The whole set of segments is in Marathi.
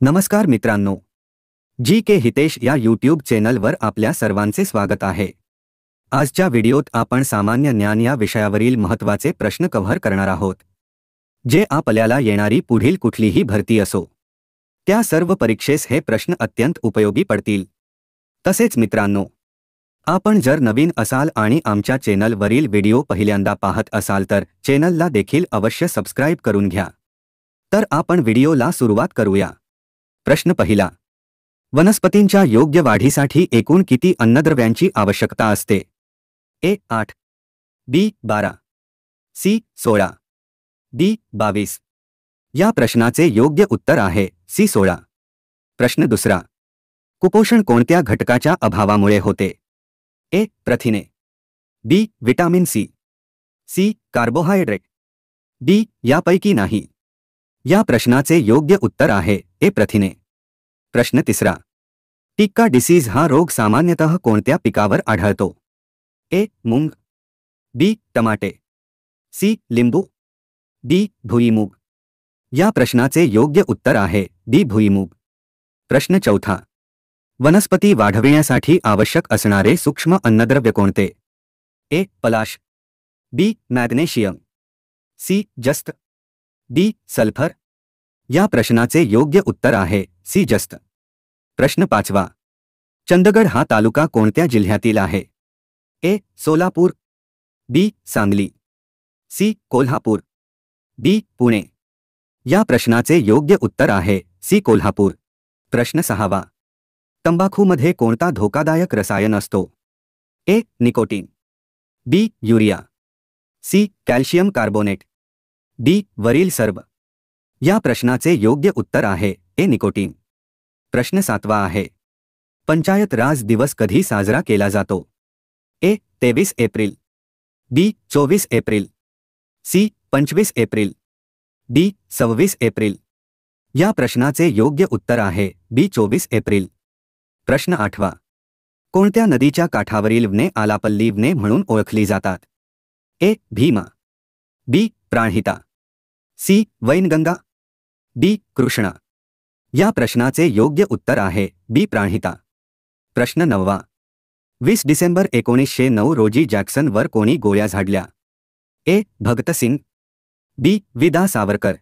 नमस्कार मित्रांनो, जी के हितेश या यूट्यूब चॅनलवर आपल्या सर्वांचे स्वागत आहे। आजच्या व्हिडिओत आपण सामान्य ज्ञान या विषयावरील महत्त्वाचे प्रश्न कव्हर करणार आहोत, जे आपल्याला येणारी पुढील कुठलीही भरती असो त्या सर्व परीक्षेस हे प्रश्न अत्यंत उपयोगी पडतील। तसेच मित्रांनो, आपण जर नवीन असाल आणि आमच्या चॅनलवरील व्हिडिओ पहिल्यांदा पाहत असाल तर चॅनलला देखील अवश्य सबस्क्राइब करून घ्या। तर आपण व्हिडिओला सुरुवात करूया। प्रश्न पहिला, वनस्पतींच्या योग्य वाढीसाठी एकूण किती अन्नद्रव्यांची आवश्यकता असते? ए 8, बी 12, सी 16, डी 22। या प्रश्नाचे योग्य उत्तर आहे सी 16। प्रश्न दुसरा, कुपोषण कोणत्या घटकाच्या अभावामुळे होते? ए प्रथिने, B vitamin C, C carbohydrate, D यापैकी नाही। या प्रश्नाचे योग्य उत्तर आहे ए प्रथिने। प्रश्न तिसरा, टिक्का डिसीज हा रोग सामान्यतः कोणत्या पिकावर आढळतो? ए मूग, बी टमाटे, सी लिंबू, डी भुईमूग। या प्रश्नाचे योग्य उत्तर आहे डी भुईमूग। प्रश्न चौथा, वनस्पती वाढविण्यासाठी आवश्यक असणारे सूक्ष्म अन्नद्रव्य कोणते? ए पलाश, बी मॅग्नेशियम, सी जस्त, डी सल्फर। या प्रश्नाचे योग्य उत्तर आहे सी जस्त। प्रश्न पाचवा, चंदगड हा तालुका कोणत्या जिल्ह्यातील आहे? ए सोलापूर, बी सांगली, सी कोल्हापूर, डी पुणे। या प्रश्नाचे योग्य उत्तर आहे सी कोल्हापूर। प्रश्न सहावा, तंबाखूमध्ये कोणता धोकादायक रसायन असतो? A nicotine, B urea, C calcium carbonate, D वरील सर्व। या प्रश्नाचे योग्य उत्तर आहे ए निकोटीन। प्रश्न सातवा आहे, पंचायत राज दिवस कधी साजरा केला जातो? A 23 April, B 24 April, C 25 April, D 26 April. या प्रश्नाचे योग्य उत्तर आहे बी 24 एप्रिल। प्रश्न आठवा, कोणत्या नदीच्या काठावरील वने आलापल्ली वने म्हणून ओळखली जातात? ए भीमा, बी प्राणहिता, सी वैनगंगा, डी कृष्णा। या प्रश्नाचे योग्य उत्तर आहे बी प्राणहिता। प्रश्न नववा, 20 डिसेंबर 1909 रोजी जॅक्सनवर कोणी गोळ्या झाडल्या? ए भगतसिंग, बी विदा सावरकर,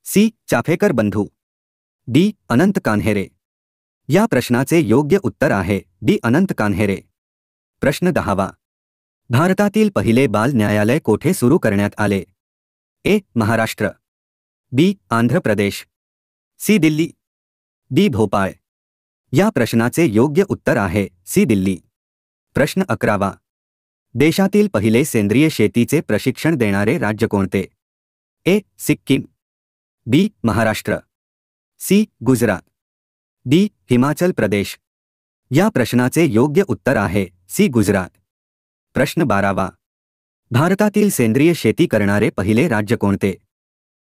सी चाफेकर बंधू, डी अनंत कान्हेरे। या प्रश्नाचे योग्य उत्तर आहे डी अनंत कान्हेरे। प्रश्न दहावा, भारतातील पहिले बाल न्यायालय कोठे सुरू करण्यात आले? ए महाराष्ट्र, बी आंध्र प्रदेश, सी दिल्ली, डी भोपाळ। या प्रश्नाचे योग्य उत्तर आहे सी दिल्ली। प्रश्न 11वा, देशातील पहिले सेंद्रिय शेतीचे प्रशिक्षण देणारे राज्य कोणते? ए सिक्कीम, बी महाराष्ट्र, सी गुजरात, डी हिमाचल प्रदेश। या प्रश्नाचे योग्य उत्तर आहे सी गुजरात। प्रश्न 12वा, भारतातील सेंद्रिय शेती करणारे पहिले राज्य कोणते?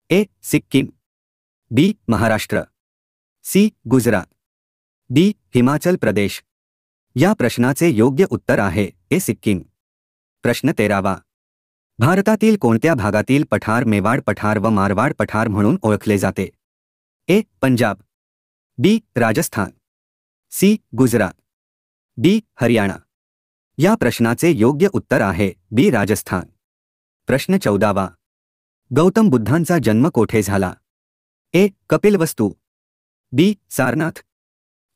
ए सिक्कीम, बी महाराष्ट्र, सी गुजरात, डी हिमाचल प्रदेश। या प्रश्नाचे योग्य उत्तर आहे ए सिक्कीम। प्रश्न 13वा, भारतातील कोणत्या भागातील पठार मेवाड पठार व मारवाड पठार म्हणून ओळखले जाते? ए पंजाब, बी राजस्थान, सी गुजरात, डी हरियाणा। या प्रश्नाचे योग्य उत्तर आहे बी राजस्थान। प्रश्न 14वा, गौतम बुद्धांचा जन्म कोठे झाला? ए कपिलवस्तू, बी सारनाथ,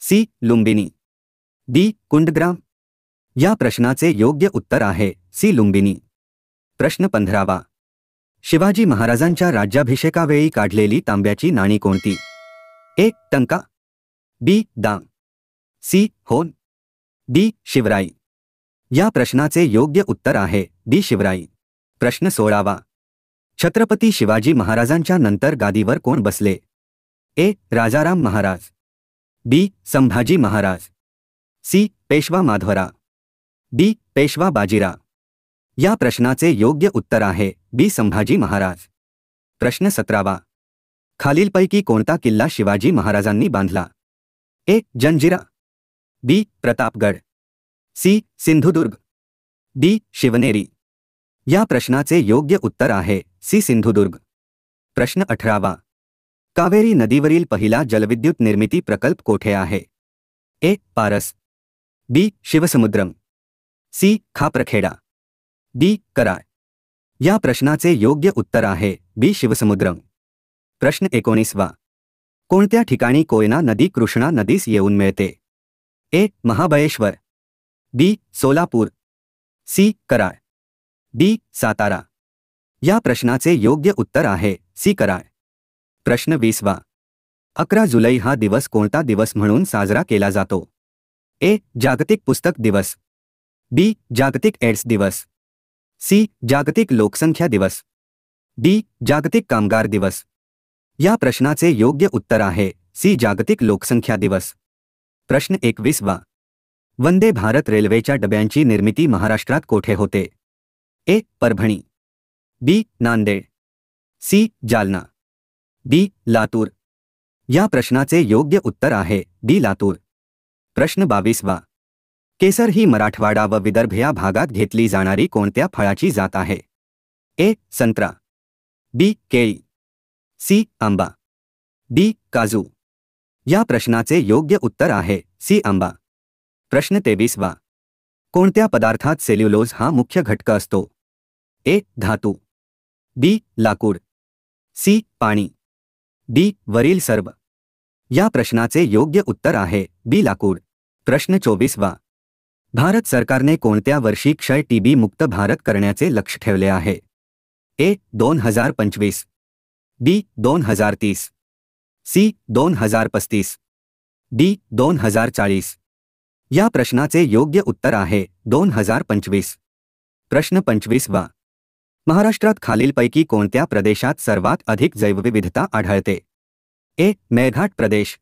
सी लुंबिनी, डी कुंडग्राम। या प्रश्नाचे योग्य उत्तर आहे सी लुंबिनी। प्रश्न 15वा, शिवाजी महाराजांच्या राज्याभिषेकावेळी काढलेली तांब्याची नाणी कोणती? ए टंका, बी दाम, सी होन, डी शिवराई। या प्रश्नाचे योग्य उत्तर आहे डी शिवराई। प्रश्न 16वा, छत्रपती शिवाजी महाराजांच्या नंतर गादीवर कोण बसले? ए राजाराम महाराज, बी संभाजी महाराज, सी पेशवा माधवराव, डी पेशवा बाजीराव। या प्रश्नाचे योग्य उत्तर आहे बी संभाजी महाराज। प्रश्न 17वा, खालीलपैकी कोणता किल्ला शिवाजी महाराजांनी बांधला? ए जंजिरा, बी प्रतापगड, सी सिंधुदुर्ग, डी शिवनेरी। या प्रश्नाचे योग्य उत्तर आहे सी सिंधुदुर्ग। प्रश्न 18वा, कावेरी नदीवरील पहिला जलविद्युत निर्मिती प्रकल्प कोठे आहे? ए. पारस, बी. शिवसमुद्रम, सी. खापरखेडा, डी. कराड. या प्रश्नाचे योग्य उत्तर आहे बी. शिवसमुद्रम. प्रश्न 19वा. कोणत्या ठिकाणी कोयना नदी कृष्णा नदीस येऊन मिळते? ए. महाबळेश्वर, बी. सोलापूर, सी. कराड, डी. सातारा. या प्रश्नाचे योग्य उत्तर आहे सी. कराड. प्रश्न 20वा. 11 जुलै हा दिवस कोणता दिवस म्हणून साजरा केला जातो? ए. जागतिक पुस्तक दिवस, बी. जागतिक एड्स दिवस, सी. जागतिक लोकसंख्या दिवस, डी. जागतिक कामगार दिवस. या प्रश्नाचे योग्य उत्तर आहे सी. जागतिक लोकसंख्या दिवस. प्रश्न 21वा. वंदे भारत रेल्वेच्या डब्यांची निर्मिती महाराष्ट्रात कोठे होते? ए. परभणी, बी. नांदेड, सी. जालना, डी. लातूर. या प्रश्नाचे योग्य उत्तर आहे डी. लातूर. प्रश्न 22वा. केसर ही मराठवाडा व विदर्भ या भागात घेतली जाणारी कोणत्या फळाची जात आहे? ए. संत्रा, बी. केळी, सी. आंबा, डी. काजू. या प्रश्नाचे योग्य उत्तर आहे सी. आंबा. प्रश्न 23वा. कोणत्या पदार्थात सेल्युलोज हा मुख्य घटक असतो? ए. धातू, बी. लाकूड, सी. पाणी, डी. वरील सर्व. या प्रश्नाचे योग्य उत्तर आहे बी. लाकूड. प्रश्न 24वा. भारत सरकारने कोणत्या वर्षी क्षय टीबी मुक्त भारत करण्याचे लक्ष्य ठेवले आहे? ए. 2025, बी. 2030, सी. 2035, डी. 2040. या प्रश्नाचे योग्य उत्तर आहे 2025. प्रश्न 25वा. महाराष्ट्रात खालीलपैकी कोणत्या प्रदेशात सर्वात अधिक जैवविविधता आढळते? ए. मेळघाट प्रदेश,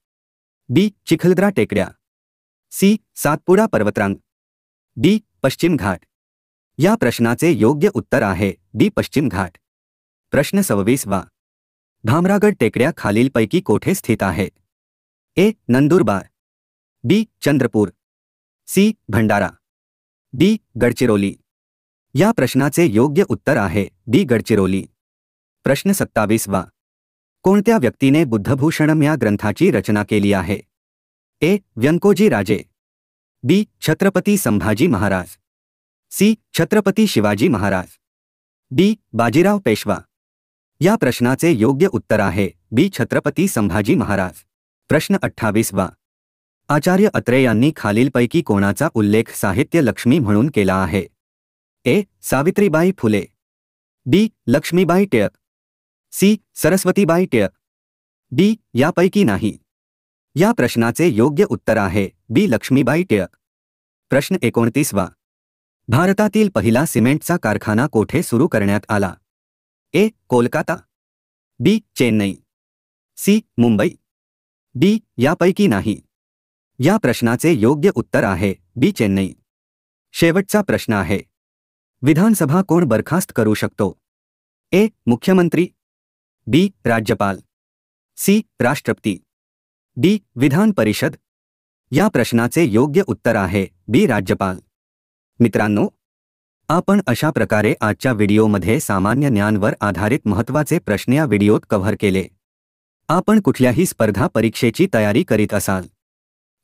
बी. चिखलदरा टेकड्या, सी. सातपुडा पर्वतरांग, डी. पश्चिम घाट. या प्रश्नाचे योग्य उत्तर आहे डी. पश्चिम घाट. प्रश्न 26वा. भामरागड टेकड्या खालीलपैकी कोठे स्थित आहेत? ए. नंदुरबार, बी. चंद्रपूर, सी. भंडारा, डी. गडचिरोली. या प्रश्नाचे योग्य उत्तर आहे डी. गडचिरोली. प्रश्न 27वा. कोणत्या व्यक्तीने बुद्धभूषणम या ग्रंथाची रचना केली आहे? ए. व्यंकोजी राजे, बी. छत्रपती संभाजी महाराज, सी. छत्रपती शिवाजी महाराज, डी. बाजीराव पेशवा. या प्रश्नाचे योग्य उत्तर आहे बी. छत्रपती संभाजी महाराज. प्रश्न 28वा. आचार्य अत्रे यांनी खालीलपैकी कोणाचा उल्लेख साहित्य लक्ष्मी म्हणून केला आहे? ए. सावित्रीबाई फुले, बी. लक्ष्मीबाई टिळक, सी. सरस्वतीबाई टिळक, डी. यापैकी नाही. या प्रश्नाचे योग्य उत्तर आहे बी. लक्ष्मीबाई टिळक. प्रश्न 29वा. भारतातील पहिला सिमेंटचा कारखाना कोठे सुरू करण्यात आला? ए. कोलकाता, बी. चेन्नई, सी. मुंबई, डी. यापैकी नाही. या प्रश्नाचे योग्य उत्तर आहे बी. चेन्नई. शेवटचा प्रश्न आहे. विधानसभा कोण बरखास्त करू शकतो? ए. मुख्यमंत्री, बी. राज्यपाल, सी. राष्ट्रपती, डी. विधान परिषद. या प्रश्नाचे योग्य उत्तर आहे बी. राज्यपाल. मित्रांनो, आपण अशा प्रकारे आजच्या व्हिडिओमध्ये सामान्य ज्ञानवर आधारित महत्त्वाचे प्रश्न या व्हिडिओत कव्हर केले. आपण कुठल्याही स्पर्धा परीक्षेची तयारी करीत असाल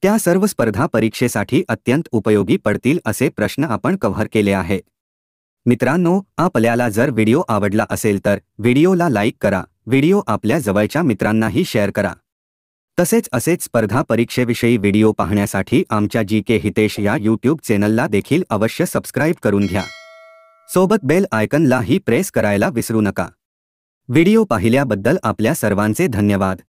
त्या सर्व स्पर्धा परीक्षेसाठी अत्यंत उपयोगी पडतील असे प्रश्न आपण कव्हर केले आहेत. मित्रांनो, आपल्याला जर व्हिडिओ आवडला असेल तर व्हिडिओला लाईक करा, व्हिडिओ आपल्या जवळच्या मित्रांनाही शेअर करा. तसेच असेच स्पर्धा परीक्षेविषयी व्हिडिओ पाहण्यासाठी आमच्या जीके हितेश या यूट्यूब चॅनलला देखील अवश्य सबस्क्राईब करून घ्या. सोबत बेल आयकॉनलाही प्रेस करायला विसरू नका. व्हिडिओ पाहिल्याबद्दल आपल्या सर्वांचे धन्यवाद.